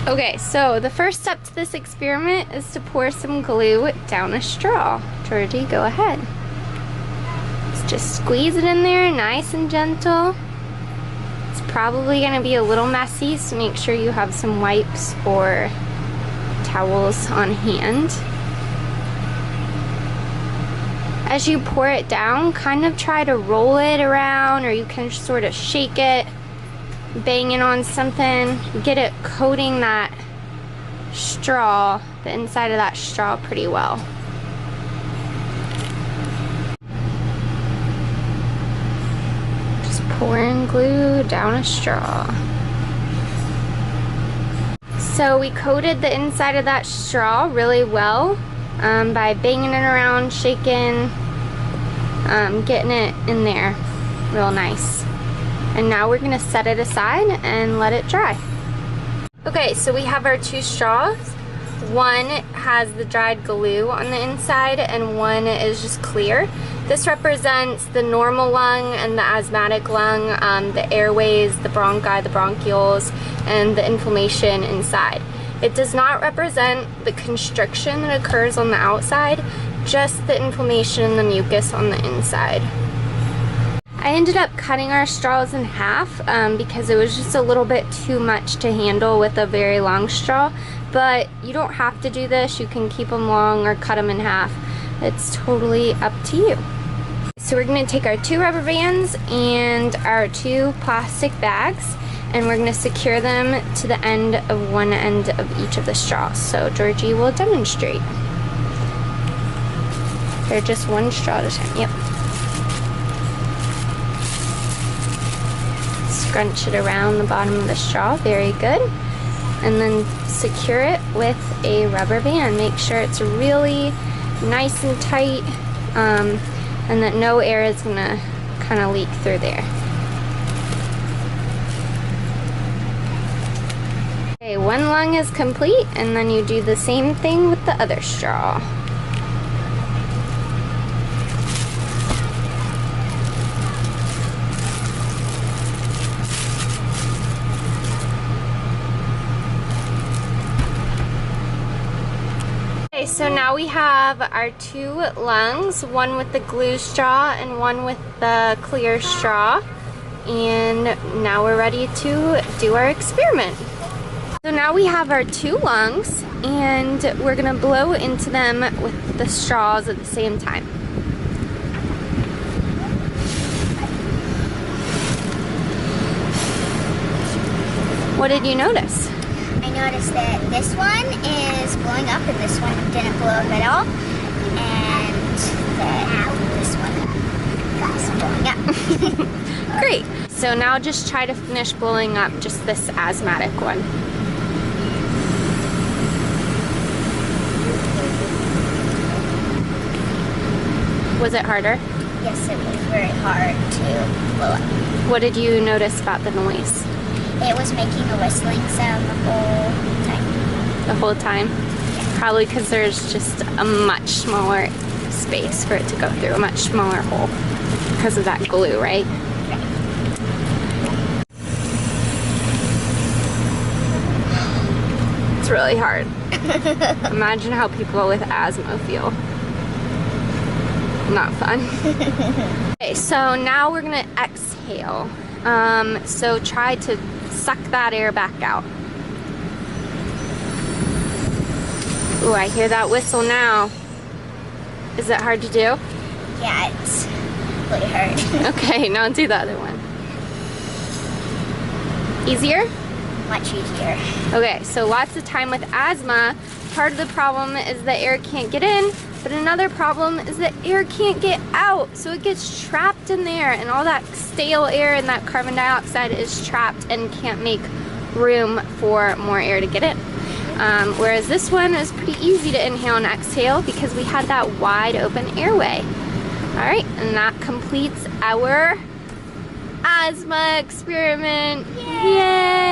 Okay, so the first step to this experiment is to pour some glue down a straw. Georgie, go ahead. Let's just squeeze it in there, nice and gentle. It's probably gonna be a little messy, so make sure you have some wipes or towels on hand. As you pour it down, kind of try to roll it around, or you can sort of shake it, bang it on something, get it coating that straw, the inside of that straw pretty well. Just pouring glue down a straw. So we coated the inside of that straw really well by banging it around, shaking, getting it in there real nice. And now we're gonna set it aside and let it dry. Okay, so we have our two straws. One has the dried glue on the inside and one is just clear. This represents the normal lung and the asthmatic lung, the airways, the bronchi, the bronchioles, and the inflammation inside. It does not represent the constriction that occurs on the outside, just the inflammation and the mucus on the inside. I ended up cutting our straws in half because it was just a little bit too much to handle with a very long straw, but you don't have to do this. You can keep them long or cut them in half. It's totally up to you. So we're going to take our two rubber bands and our two plastic bags, and we're going to secure them to the end of one end of each of the straws. So Georgie will demonstrate. They're just one straw at a time. Yep. Scrunch it around the bottom of the straw, very good. And then secure it with a rubber band. Make sure it's really nice and tight and that no air is gonna kind of leak through there. Okay, one lung is complete, and then you do the same thing with the other straw. Okay, so now we have our two lungs, one with the glue straw and one with the clear straw. And now we're ready to do our experiment. So now we have our two lungs, and we're gonna blow into them with the straws at the same time. What did you notice? I noticed that this one is blowing up and this one didn't blow up at all, and that this one is blowing up. Great. So now just try to finish blowing up just this asthmatic one. Was it harder? Yes, it was very hard to blow up. What did you notice about the noise? It was making a whistling sound the whole time. The whole time? Yeah. Probably because there's just a much smaller space for it to go through, a much smaller hole because of that glue, right? It's really hard. Imagine how people with asthma feel. Not fun. Okay, so now we're gonna exhale. So try to suck that air back out. Ooh, I hear that whistle now. Is it hard to do? Yeah, it's really hard. Okay, now do the other one. Easier? Much easier. Okay, so lots of time with asthma, part of the problem is that air can't get in, but another problem is that air can't get out, so it gets trapped in there, and all that stale air and that carbon dioxide is trapped and can't make room for more air to get in. Whereas this one is pretty easy to inhale and exhale because we had that wide open airway. All right, and that completes our asthma experiment. Yay!